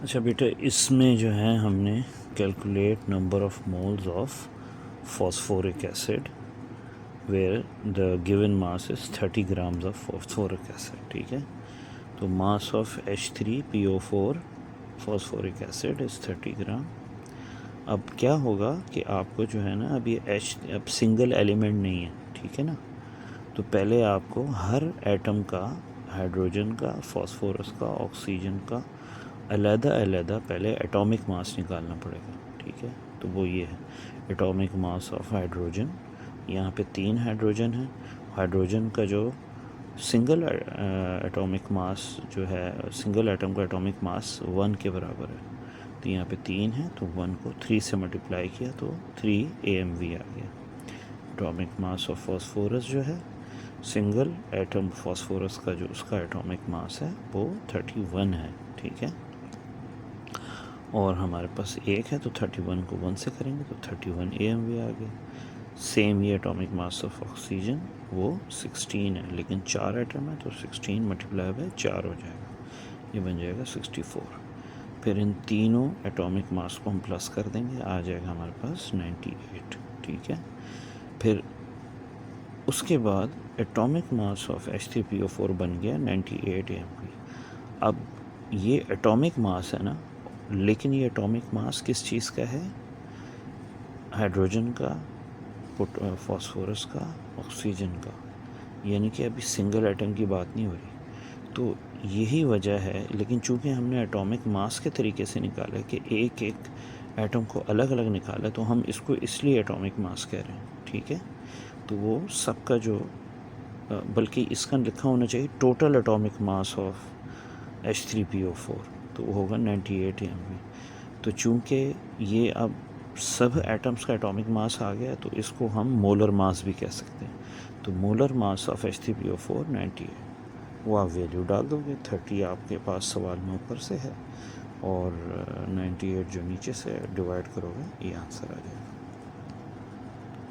अच्छा बेटा, इसमें जो है हमने calculate number of moles of phosphoric acid where the given mass is 30 grams of phosphoric acid. ठीक है, तो mass of H3PO4 phosphoric acid is 30 gram. अब क्या होगा कि आपको जो है ना, अब ये अब सिंगल एलिमेंट नहीं है, ठीक है ना। तो पहले आपको हर एटम का, हाइड्रोजन का, फास्फोरस का, ऑक्सीजन का अलग पहले एटॉमिक मास निकालना पड़ेगा। ठीक है, तो वो ये है एटॉमिक मास ऑफ हाइड्रोजन। यहाँ पे 3 हाइड्रोजन है। हाइड्रोजन का जो सिंगल एटॉमिक मास जो है, सिंगल एटम का एटॉमिक मास 1 के बराबर है। तो यहाँ पे 3 है, तो 1 को 3 से मल्टीप्लाई किया तो 3 AMV आ गया। एटॉमिक मास ऑफ फास्फोरस जो है, सिंगल एटम फास्फोरस का जो उसका एटॉमिक मास है वो 31 है। ठीक है, और हमारे पास 1 है, तो 31 को 1 से करेंगे तो 31 AMV आ गया। सेम ये एटॉमिक मास ऑफ ऑक्सीजन वो 16 है, लेकिन 4 एटम है तो 16 मल्टीप्लाई बाय 4 हो जाएगा, ये बन जाएगा 64। फिर इन तीनों एटॉमिक मास को हम प्लस कर देंगे, आ जाएगा हमारे पास 98। ठीक है, फिर उसके बाद एटॉमिक मास ऑफ H3PO4 बन गया 98 AMV। अब ये एटॉमिक मास है ना, लेकिन ये एटॉमिक मास किस चीज़ का है? हाइड्रोजन का, फास्फोरस का, ऑक्सीजन का, यानी कि अभी सिंगल एटम की बात नहीं हो रही। तो यही वजह है, लेकिन चूंकि हमने एटॉमिक मास के तरीके से निकाला कि एक एक एटम को अलग अलग निकाला, तो हम इसको इसलिए एटॉमिक मास कह रहे हैं। ठीक है, तो वो सबका जो बल्कि इसका लिखा होना चाहिए total atomic mass of H3PO4, तो वो होगा 98 AMV। तो चूँकि ये अब सब एटम्स का एटॉमिक मास आ गया, तो इसको हम मोलर मास भी कह सकते हैं। तो मोलर मास ऑफ H3PO4 98, वो आप वैल्यू डाल दोगे। 30 आपके पास सवाल में ऊपर से है, और 98 जो नीचे से डिवाइड करोगे, ये आंसर आ जाएगा।